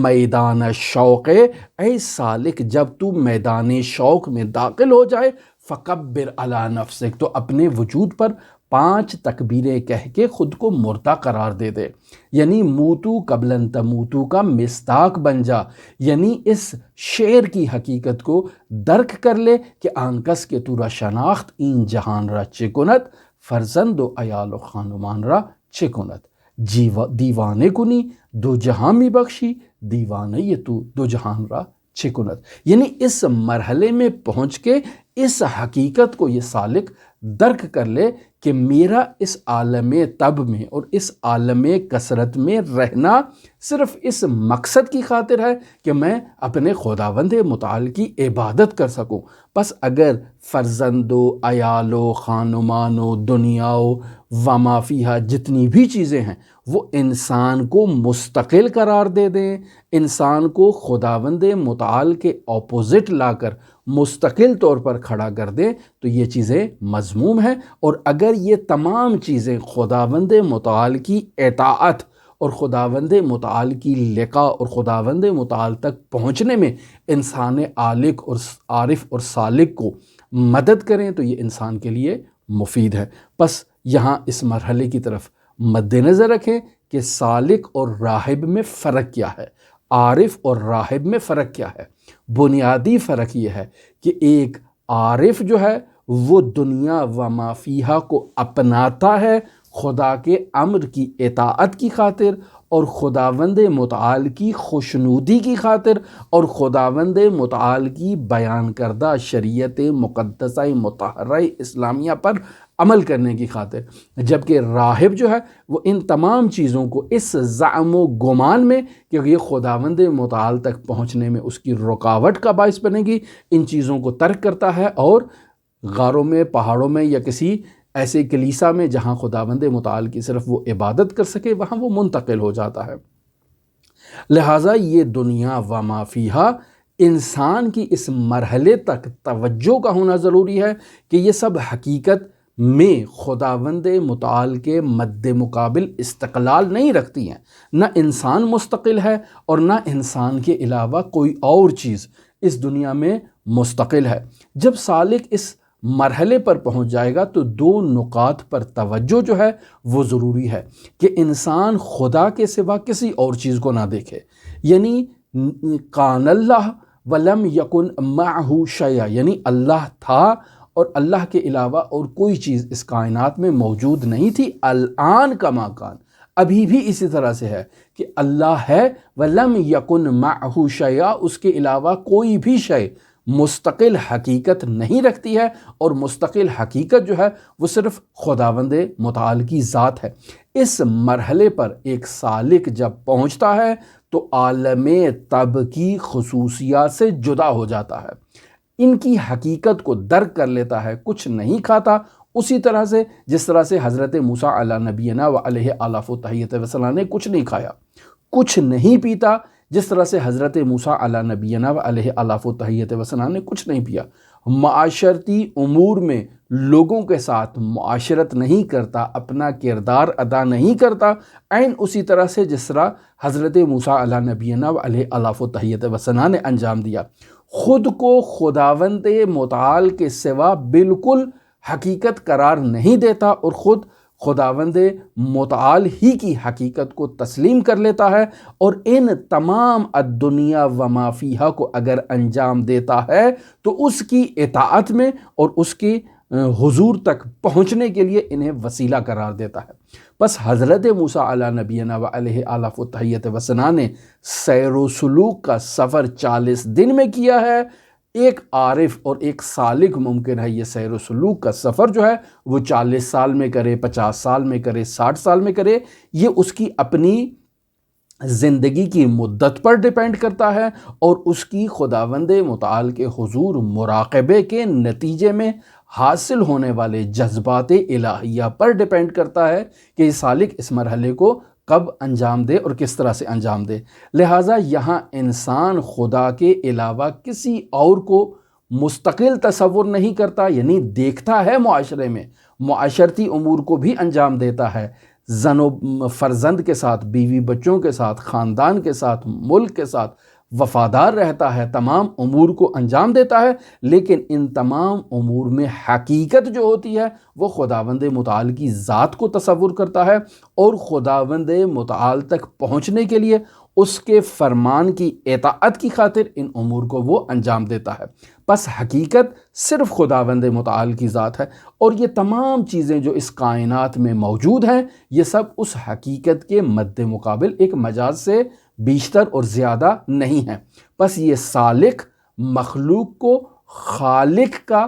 میدان شوق، اے سالک جب تو میدان شوق میں داخل ہو جائے، فَكَبِّرْ عَلَى نَفْسِكَ، تو اپنے وجود پر 5 تکبیریں کہہ کے خود کو مردہ قرار دے دے، یعنی موتو قبل ان تموتو کا مصداق بن جا، یعنی اس شعر کی حقیقت کو درک کر لے کہ آنکس کے تو را شناخت این جہان را چکنت، فرزند و عیال و خانمان را چکنت، دیوانے کنی دو جہاں می بخشی، دیوانے یہ تو دو جہان را چکنت، یعنی اس مرحلے میں پہنچ کے اس حقیقت کو یہ سالک درک کر لے کہ میرا اس عالم طب میں اور اس عالم کثرت میں رہنا صرف اس مقصد کی خاطر ہے کہ میں اپنے خداوند متعال کی عبادت کر سکوں۔ پس اگر فرزند و عیال و خانمان و دنیا و وما فیہا جتنی بھی چیزیں ہیں وہ انسان کو مستقل قرار دے دیں، انسان کو خداوند متعال کے اپوزٹ لا کر مستقل طور پر کھڑا کر دیں تو یہ چیزیں مذموم ہیں، اور اگر یہ تمام چیزیں خداوند متعال کی اطاعت اور خداوند متعال کی لقاء اور خداوند متعال تک پہنچنے میں انسان عارف اور سالک کو مدد کریں تو یہ انسان کے لیے مفید ہے۔ پس یہاں اس مرحلے کی طرف مد نظر رکھیں کہ سالک اور راہب میں فرق کیا ہے، عارف اور راہب میں فرق کیا ہے۔ بنیادی فرق یہ ہے کہ ایک عارف جو ہے وہ دنیا و ما فیہا کو اپناتا ہے خدا کے امر کی اطاعت کی خاطر اور خداوند متعال کی خوشنودی کی خاطر اور خداوند متعال کی بیان کردہ شریعت مقدسہ مطہرہ اسلامیہ پر عمل کرنے کی خاطر، جبکہ راہب جو ہے وہ ان تمام چیزوں کو اس زعم و گمان میں کہ یہ خداوند متعال تک پہنچنے میں اس کی رکاوٹ کا باعث بنے گی، ان چیزوں کو ترک کرتا ہے اور غاروں میں، پہاڑوں میں یا کسی ایسے کلیسا میں جہاں خداوند متعال کی صرف وہ عبادت کر سکے وہاں وہ منتقل ہو جاتا ہے۔ لہٰذا یہ دنیا و ما فیہا انسان کی اس مرحلے تک توجہ کا ہونا ضروری ہے کہ یہ سب حقیقت میں خداوند متعال کے مد مقابل استقلال نہیں رکھتی ہیں، نہ انسان مستقل ہے اور نہ انسان کے علاوہ کوئی اور چیز اس دنیا میں مستقل ہے۔ جب سالک اس مرحلے پر پہنچ جائے گا تو 2 نقاط پر توجہ جو ہے وہ ضروری ہے کہ انسان خدا کے سوا کسی اور چیز کو نہ دیکھے، یعنی کان اللہ ولم یکن معہ شیء، یعنی اللہ تھا اور اللہ کے علاوہ اور کوئی چیز اس کائنات میں موجود نہیں تھی، الان کما کان، ابھی بھی اسی طرح سے ہے کہ اللہ ہے، ولم یکن معہ شیء، اس کے علاوہ کوئی بھی شے مستقل حقیقت نہیں رکھتی ہے، اور مستقل حقیقت جو ہے وہ صرف خداوند متعال کی ذات ہے۔ اس مرحلے پر ایک سالک جب پہنچتا ہے تو عالم طب کی خصوصیات سے جدا ہو جاتا ہے، ان کی حقیقت کو درک کر لیتا ہے، کچھ نہیں کھاتا اسی طرح سے جس طرح سے حضرت موسیٰ علیہ نبینا و علیہ آلاف و تحیت وسلام نے کچھ نہیں کھایا، کچھ نہیں پیتا جس طرح سے حضرت موسیٰ علیہ نبینا و علیہ آلاف و تحیت وسلام نے کچھ نہیں پیا، معاشرتی امور میں لوگوں کے ساتھ معاشرت نہیں کرتا، اپنا کردار ادا نہیں کرتا، عین اسی طرح سے جس طرح حضرت موسیٰ علیہ نبینا و علیہ الاف و تحیت و ثنا نے انجام دیا، خود کو خداوند متعال کے سوا بالکل حقیقت قرار نہیں دیتا اور خود خداوند متعال ہی کی حقیقت کو تسلیم کر لیتا ہے، اور ان تمام الدنیا و ما فیہا کو اگر انجام دیتا ہے تو اس کی اطاعت میں اور اس کی حضور تک پہنچنے کے لیے انہیں وسیلہ قرار دیتا ہے۔ بس حضرت موسیٰ علیہ نبینا و علیہ آلاف و تحیت و ثنا نے سیر و سلوک کا سفر 40 دن میں کیا ہے۔ ایک عارف اور ایک سالک ممکن ہے یہ سیر و سلوک کا سفر جو ہے وہ 40 سال میں کرے، 50 سال میں کرے، 60 سال میں کرے، یہ اس کی اپنی زندگی کی مدت پر ڈیپینڈ کرتا ہے اور اس کی خداوند متعال کے حضور مراقبے کے نتیجے میں حاصل ہونے والے جذبات الہیہ پر ڈیپینڈ کرتا ہے کہ یہ سالک اس مرحلے کو کب انجام دے اور کس طرح سے انجام دے۔ لہٰذا یہاں انسان خدا کے علاوہ کسی اور کو مستقل تصور نہیں کرتا، یعنی دیکھتا ہے معاشرے میں، معاشرتی امور کو بھی انجام دیتا ہے، زن و فرزند کے ساتھ، بیوی بچوں کے ساتھ، خاندان کے ساتھ، ملک کے ساتھ وفادار رہتا ہے، تمام امور کو انجام دیتا ہے، لیکن ان تمام امور میں حقیقت جو ہوتی ہے وہ خداوند متعال کی ذات کو تصور کرتا ہے، اور خداوند متعال تک پہنچنے کے لیے اس کے فرمان کی اطاعت کی خاطر ان امور کو وہ انجام دیتا ہے۔ بس حقیقت صرف خداوند متعال کی ذات ہے، اور یہ تمام چیزیں جو اس کائنات میں موجود ہیں یہ سب اس حقیقت کے مد مقابل ایک مجاز سے بیشتر اور زیادہ نہیں ہیں۔ بس یہ سالک مخلوق کو خالق کا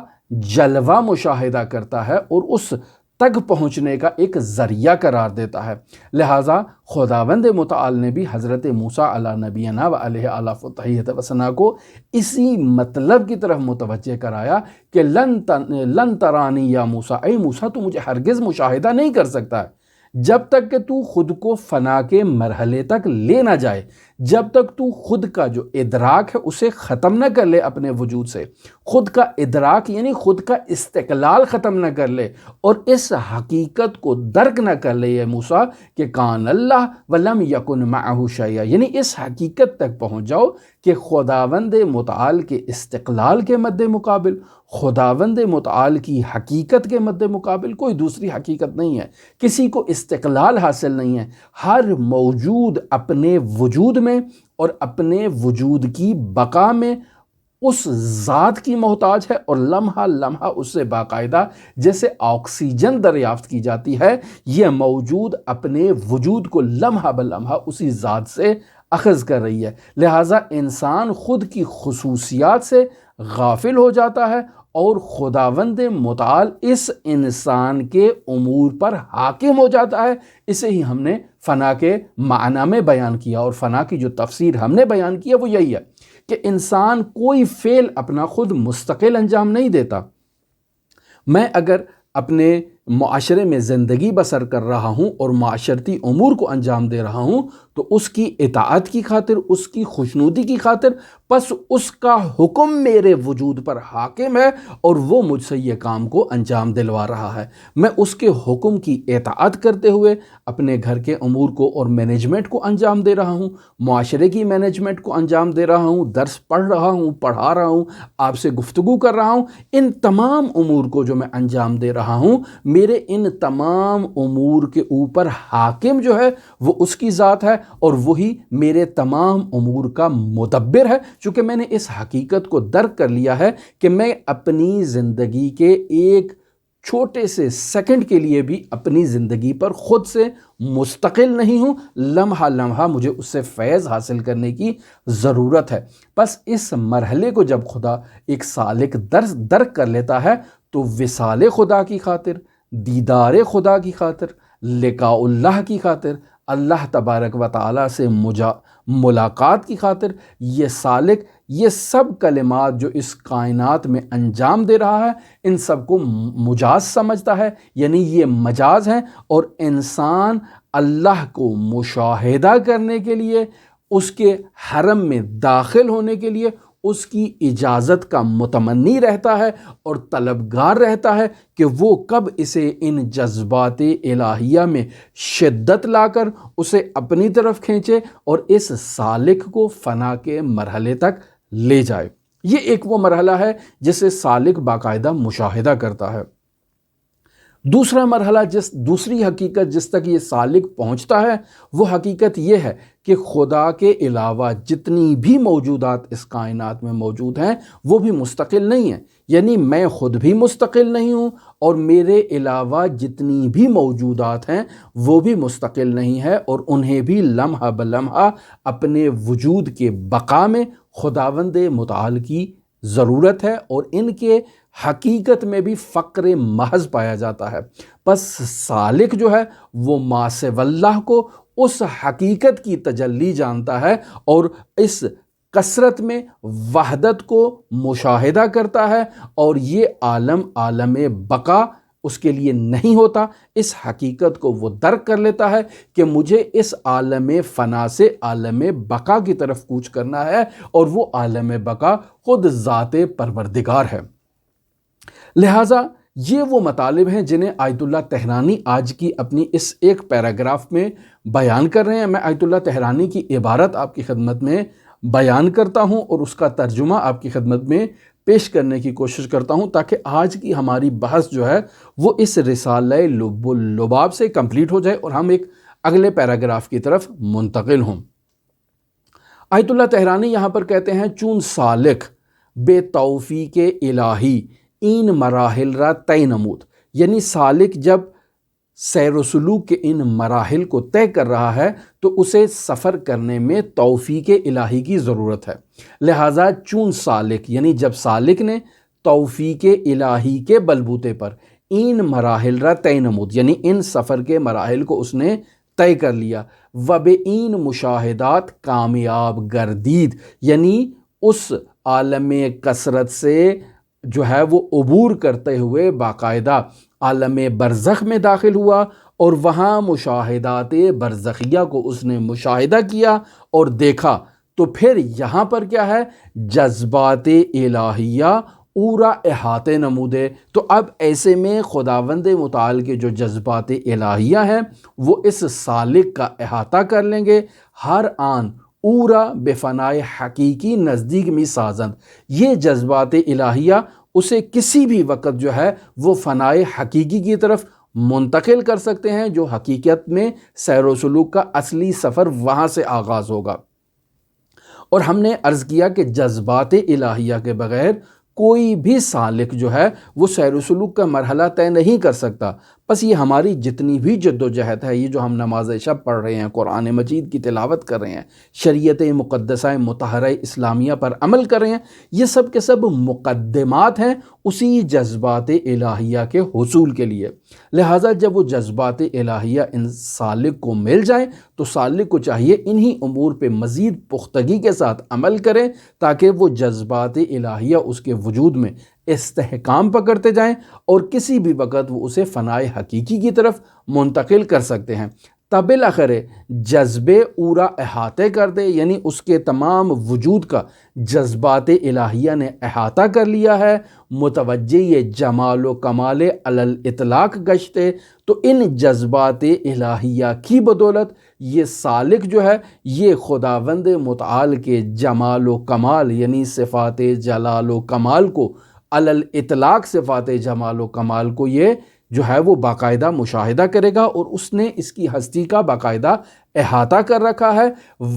جلوہ مشاہدہ کرتا ہے اور اس تک پہنچنے کا ایک ذریعہ قرار دیتا ہے۔ لہٰذا خداوند متعال نے بھی حضرت موسیٰ علیہ نبینا و علیہ آلاف و تحیت و ثنا کو اسی مطلب کی طرف متوجہ کرایا کہ لن ترانی یا موسیٰ، اے موسیٰ تو مجھے ہرگز مشاہدہ نہیں کر سکتا ہے جب تک کہ تو خود کو فنا کے مرحلے تک لے نہ جائے، جب تک تو خود کا جو ادراک ہے اسے ختم نہ کر لے اپنے وجود سے، خود کا ادراک یعنی خود کا استقلال ختم نہ کر لے، اور اس حقیقت کو درک نہ کر لے یہ موسیٰ کہ کان اللہ ولم یکن معہ شیء، یعنی اس حقیقت تک پہنچ جاؤ کہ خداوند متعال کے استقلال کے مد مقابل، خداوند متعال کی حقیقت کے مد مقابل کوئی دوسری حقیقت نہیں ہے، کسی کو استقلال حاصل نہیں ہے، ہر موجود اپنے وجود میں اور اپنے وجود کی بقا میں اس ذات کی محتاج ہے، اور لمحہ لمحہ اس سے باقاعدہ جیسے آکسیجن دریافت کی جاتی ہے، یہ موجود اپنے وجود کو لمحہ بلمحہ اسی ذات سے اخذ کر رہی ہے۔ لہٰذا انسان خود کی خصوصیات سے غافل ہو جاتا ہے اور خداوند متعال اس انسان کے امور پر حاکم ہو جاتا ہے۔ اسے ہی ہم نے فنا کے معنی میں بیان کیا، اور فنا کی جو تفسیر ہم نے بیان کیا وہ یہی ہے کہ انسان کوئی فعل اپنا خود مستقل انجام نہیں دیتا۔ میں اگر اپنے معاشرے میں زندگی بسر کر رہا ہوں اور معاشرتی امور کو انجام دے رہا ہوں تو اس کی اطاعت کی خاطر، اس کی خوشنودی کی خاطر، بس اس کا حکم میرے وجود پر حاکم ہے اور وہ مجھ سے یہ کام کو انجام دلوا رہا ہے۔ میں اس کے حکم کی اطاعت کرتے ہوئے اپنے گھر کے امور کو اور مینجمنٹ کو انجام دے رہا ہوں، معاشرے کی مینجمنٹ کو انجام دے رہا ہوں، درس پڑھ رہا ہوں، پڑھا رہا ہوں، آپ سے گفتگو کر رہا ہوں، ان تمام امور کو جو میں انجام دے رہا ہوں، میرے ان تمام امور کے اوپر حاکم جو ہے وہ اس کی ذات ہے، اور وہی میرے تمام امور کا مدبر ہے، چونکہ میں نے اس حقیقت کو درک کر لیا ہے کہ میں اپنی زندگی کے ایک چھوٹے سے سیکنڈ کے لیے بھی اپنی زندگی پر خود سے مستقل نہیں ہوں، لمحہ لمحہ مجھے اس سے فیض حاصل کرنے کی ضرورت ہے۔ بس اس مرحلے کو جب خدا ایک سالک درک کر لیتا ہے تو وصال خدا کی خاطر، دیدار خدا کی خاطر، لقاء اللہ کی خاطر، اللہ تبارک و تعالیٰ سے ملاقات کی خاطر یہ سالک یہ سب کلمات جو اس کائنات میں انجام دے رہا ہے ان سب کو مجاز سمجھتا ہے، یعنی یہ مجاز ہیں، اور انسان اللہ کو مشاہدہ کرنے کے لیے، اس کے حرم میں داخل ہونے کے لیے، اس کی اجازت کا متمنی رہتا ہے اور طلبگار رہتا ہے کہ وہ کب اسے ان جذبات الہیہ میں شدت لا کر اسے اپنی طرف کھینچے اور اس سالک کو فنا کے مرحلے تک لے جائے۔ یہ ایک وہ مرحلہ ہے جسے سالک باقاعدہ مشاہدہ کرتا ہے۔ دوسرا مرحلہ، دوسری حقیقت جس تک یہ سالک پہنچتا ہے، وہ حقیقت یہ ہے کہ خدا کے علاوہ جتنی بھی موجودات اس کائنات میں موجود ہیں وہ بھی مستقل نہیں ہیں، یعنی میں خود بھی مستقل نہیں ہوں اور میرے علاوہ جتنی بھی موجودات ہیں وہ بھی مستقل نہیں ہے، اور انہیں بھی لمحہ بلمحہ اپنے وجود کے بقا میں خداوند متعال کی ضرورت ہے، اور ان کے حقیقت میں بھی فقر محض پایا جاتا ہے۔ پس سالک جو ہے وہ ما سوی اللہ کو اس حقیقت کی تجلی جانتا ہے اور اس کثرت میں وحدت کو مشاہدہ کرتا ہے، اور یہ عالم بقا اس کے لیے نہیں ہوتا۔ اس حقیقت کو وہ درک کر لیتا ہے کہ مجھے اس عالم فنا سے عالم بقا کی طرف کوچ کرنا ہے، اور وہ عالم بقا خود ذات پروردگار ہے۔ لہٰذا یہ وہ مطالب ہیں جنہیں آیت اللہ تہرانی آج کی اپنی اس ایک پیراگراف میں بیان کر رہے ہیں۔ میں آیت اللہ تہرانی کی عبارت آپ کی خدمت میں بیان کرتا ہوں اور اس کا ترجمہ آپ کی خدمت میں پیش کرنے کی کوشش کرتا ہوں تاکہ آج کی ہماری بحث جو ہے وہ اس رسالہ لب اللباب سے کمپلیٹ ہو جائے اور ہم ایک اگلے پیراگراف کی طرف منتقل ہوں۔ آیت اللہ تہرانی یہاں پر کہتے ہیں، چون سالک بے توفیق الہی این مراحل را طے نمود، یعنی سالک جب سیر و سلوک کے ان مراحل کو طے کر رہا ہے تو اسے سفر کرنے میں توفیق الہی کی ضرورت ہے۔ لہٰذا چون سالک، یعنی جب سالک نے توفیق الہی کے بلبوتے پر این مراحل را طے نمود، یعنی ان سفر کے مراحل کو اس نے طے کر لیا، وبے این مشاہدات کامیاب گردید، یعنی اس عالم کثرت سے جو ہے وہ عبور کرتے ہوئے باقاعدہ عالم برزخ میں داخل ہوا، اور وہاں مشاہدات برزخیہ کو اس نے مشاہدہ کیا اور دیکھا، تو پھر یہاں پر کیا ہے، جذبات الہیہ اورا احاطے نمودے۔ تو اب ایسے میں خداوند متعال کے جو جذبات الہیہ ہیں وہ اس سالک کا احاطہ کر لیں گے، ہر آن اورا بے فنائے حقیقی نزدیک می سازند، یہ جذبات الہیہ اسے کسی بھی وقت جو ہے وہ فنائے حقیقی کی طرف منتقل کر سکتے ہیں، جو حقیقت میں سیر و سلوک کا اصلی سفر وہاں سے آغاز ہوگا۔ اور ہم نے عرض کیا کہ جذبات الہیہ کے بغیر کوئی بھی سالک جو ہے وہ سیر و سلوک کا مرحلہ طے نہیں کر سکتا۔ بس یہ ہماری جتنی بھی جد و جہد ہے، یہ جو ہم نماز شب پڑھ رہے ہیں، قرآن مجید کی تلاوت کر رہے ہیں، شریعت مقدسہ مطہرہ اسلامیہ پر عمل کر رہے ہیں، یہ سب کے سب مقدمات ہیں اسی جذبات الہیہ کے حصول کے لیے۔ لہٰذا جب وہ جذبات الہیہ ان سالک کو مل جائیں تو سالک کو چاہیے انہی امور پہ مزید پختگی کے ساتھ عمل کریں تاکہ وہ جذبات الہیہ اس کے وجود میں استحکام پکڑتے جائیں اور کسی بھی وقت وہ اسے فنائے حقیقی کی طرف منتقل کر سکتے ہیں۔ تب بالآخر جذبے اورا احاطے کر دے، یعنی اس کے تمام وجود کا جذبات الہیہ نے احاطہ کر لیا ہے، متوجہ یہ جمال و کمال علی الاطلاق گشتے، تو ان جذبات الہیہ کی بدولت یہ سالک جو ہے یہ خداوند متعال کے جمال و کمال، یعنی صفات جلال و کمال کو، علی الاطلاق صفات جمال و کمال کو یہ جو ہے وہ باقاعدہ مشاہدہ کرے گا، اور اس نے اس کی ہستی کا باقاعدہ احاطہ کر رکھا ہے۔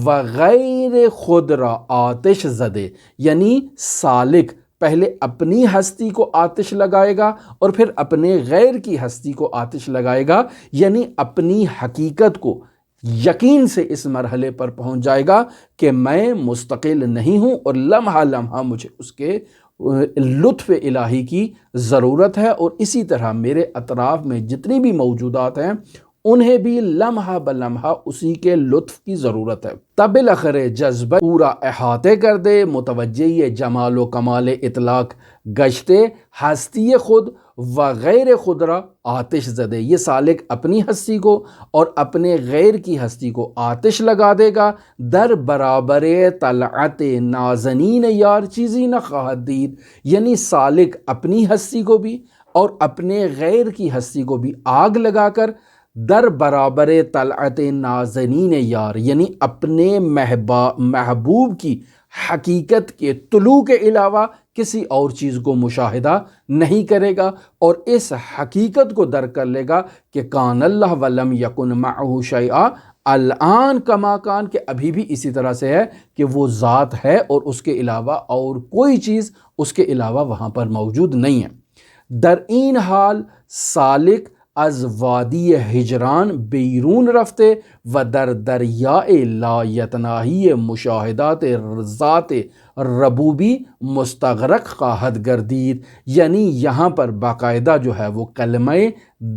وغیر خود را آتش زدے، یعنی سالک پہلے اپنی ہستی کو آتش لگائے گا اور پھر اپنے غیر کی ہستی کو آتش لگائے گا، یعنی اپنی حقیقت کو یقین سے اس مرحلے پر پہنچ جائے گا کہ میں مستقل نہیں ہوں اور لمحہ لمحہ مجھے اس کے لطف الہی کی ضرورت ہے، اور اسی طرح میرے اطراف میں جتنی بھی موجودات ہیں انہیں بھی لمحہ بلمحہ اسی کے لطف کی ضرورت ہے۔ تب بالآخر جذبہ پورا احاطے کر دے، متوجہ یہ جمال و کمال اطلاق گشتے، ہستی خود وغیر خدرہ آتش زدے، یہ سالک اپنی ہستی کو اور اپنے غیر کی ہستی کو آتش لگا دے گا، در برابر طلعت نازنین یار چیزی نہ خواہد دید، یعنی سالک اپنی ہستی کو بھی اور اپنے غیر کی ہستی کو بھی آگ لگا کر در برابر طلعت نازنین یار، یعنی اپنے محبوب کی حقیقت کے طلوع کے علاوہ کسی اور چیز کو مشاہدہ نہیں کرے گا، اور اس حقیقت کو درک کر لے گا کہ کان اللہ ولم یکن معہ شیئا، الان کما کان، کہ ابھی بھی اسی طرح سے ہے کہ وہ ذات ہے اور اس کے علاوہ اور کوئی چیز اس کے علاوہ وہاں پر موجود نہیں ہے۔ در این حال سالک از وادی ہجران بیرون رفتے و در دریائے لا یتناہی مشاہدات ذات ربوبی مستغرق خواہد گردید، یعنی یہاں پر باقاعدہ جو ہے وہ کلمہ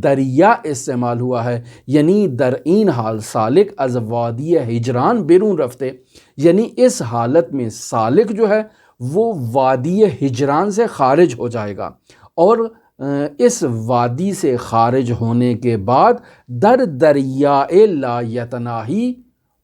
دریا استعمال ہوا ہے، یعنی در این حال سالک از وادی ہجران بیرون رفتے، یعنی اس حالت میں سالک جو ہے وہ وادی ہجران سے خارج ہو جائے گا، اور اس وادی سے خارج ہونے کے بعد در دریائے لا یتناہی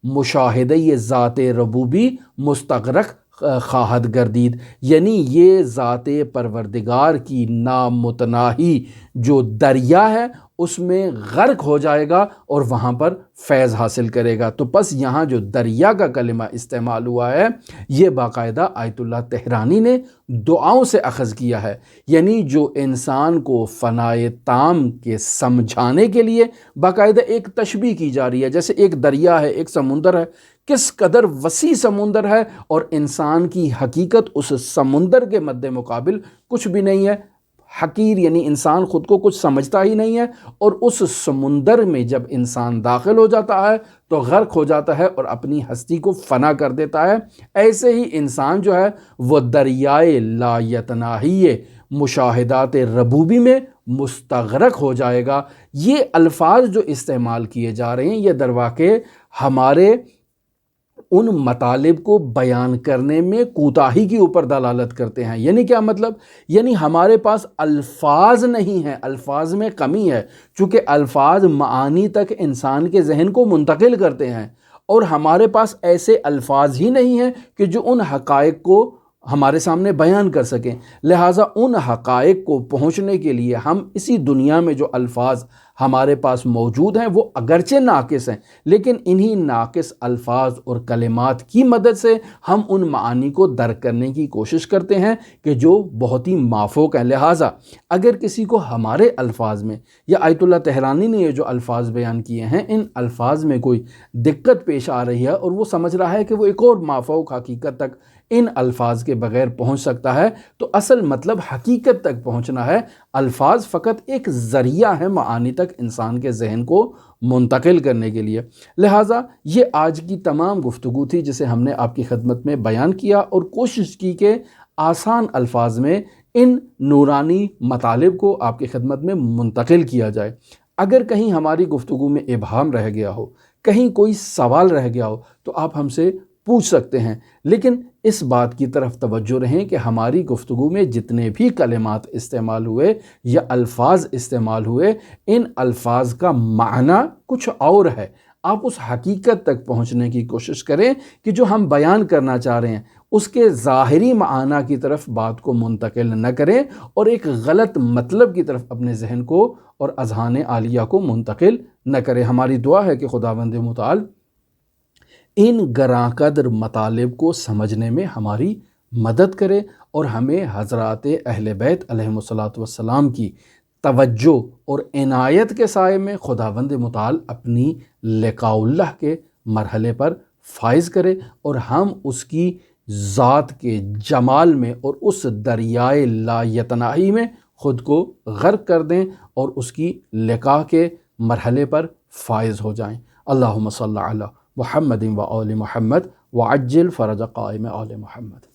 مشاہدہ ذات ربوبی مستغرق خواہد گردید، یعنی یہ ذات پروردگار کی نامتناہی جو دریا ہے اس میں غرق ہو جائے گا اور وہاں پر فیض حاصل کرے گا۔ تو پس یہاں جو دریا کا کلمہ استعمال ہوا ہے یہ باقاعدہ آیت اللہ تہرانی نے دعاؤں سے اخذ کیا ہے، یعنی جو انسان کو فنائے تام کے سمجھانے کے لیے باقاعدہ ایک تشبیہ کی جا رہی ہے، جیسے ایک دریا ہے، ایک سمندر ہے، کس قدر وسیع سمندر ہے اور انسان کی حقیقت اس سمندر کے مد مقابل کچھ بھی نہیں ہے، حقیر یعنی انسان خود کو کچھ سمجھتا ہی نہیں ہے، اور اس سمندر میں جب انسان داخل ہو جاتا ہے تو غرق ہو جاتا ہے اور اپنی ہستی کو فنا کر دیتا ہے۔ ایسے ہی انسان جو ہے وہ دریائے لا یتناہی مشاہدات ربوبی میں مستغرق ہو جائے گا۔ یہ الفاظ جو استعمال کیے جا رہے ہیں یہ در واقع ہمارے ان مطالب کو بیان کرنے میں کوتاہی کے اوپر دلالت کرتے ہیں۔ یعنی کیا مطلب؟ یعنی ہمارے پاس الفاظ نہیں ہیں، الفاظ میں کمی ہے، چونکہ الفاظ معانی تک انسان کے ذہن کو منتقل کرتے ہیں، اور ہمارے پاس ایسے الفاظ ہی نہیں ہیں کہ جو ان حقائق کو ہمارے سامنے بیان کر سکیں۔ لہٰذا ان حقائق کو پہنچنے کے لیے ہم اسی دنیا میں جو الفاظ ہمارے پاس موجود ہیں وہ اگرچہ ناقص ہیں، لیکن انہی ناقص الفاظ اور کلمات کی مدد سے ہم ان معانی کو درک کرنے کی کوشش کرتے ہیں کہ جو بہت ہی مافوق ہیں۔ لہٰذا اگر کسی کو ہمارے الفاظ میں یا آیت اللہ تہرانی نے یہ جو الفاظ بیان کیے ہیں ان الفاظ میں کوئی دقت پیش آ رہی ہے اور وہ سمجھ رہا ہے کہ وہ ایک اور مافوق حقیقت تک ان الفاظ کے بغیر پہنچ سکتا ہے، تو اصل مطلب حقیقت تک پہنچنا ہے۔ الفاظ فقط ایک ذریعہ ہے معانی تک انسان کے ذہن کو منتقل کرنے کے لیے۔ لہٰذا یہ آج کی تمام گفتگو تھی جسے ہم نے آپ کی خدمت میں بیان کیا اور کوشش کی کہ آسان الفاظ میں ان نورانی مطالب کو آپ کی خدمت میں منتقل کیا جائے۔ اگر کہیں ہماری گفتگو میں ابہام رہ گیا ہو، کہیں کوئی سوال رہ گیا ہو تو آپ ہم سے پوچھ سکتے ہیں، لیکن اس بات کی طرف توجہ رہیں کہ ہماری گفتگو میں جتنے بھی کلمات استعمال ہوئے یا الفاظ استعمال ہوئے ان الفاظ کا معنی کچھ اور ہے۔ آپ اس حقیقت تک پہنچنے کی کوشش کریں کہ جو ہم بیان کرنا چاہ رہے ہیں اس کے ظاہری معنی کی طرف بات کو منتقل نہ کریں اور ایک غلط مطلب کی طرف اپنے ذہن کو اور اذہان عالیہ کو منتقل نہ کریں۔ ہماری دعا ہے کہ خداوند متعال ان گراں قدر مطالب کو سمجھنے میں ہماری مدد کرے اور ہمیں حضرات اہل بیت علیہم الصلاۃ والسلام کی توجہ اور عنایت کے سائے میں خداوند متعال اپنی لقاء اللہ کے مرحلے پر فائز کرے اور ہم اس کی ذات کے جمال میں اور اس دریائے لا یتناہی میں خود کو غرق کر دیں اور اس کی لقاء کے مرحلے پر فائز ہو جائیں۔ اللہم صلی علی محمد و آل محمد وعجل فرج قائم آل محمد۔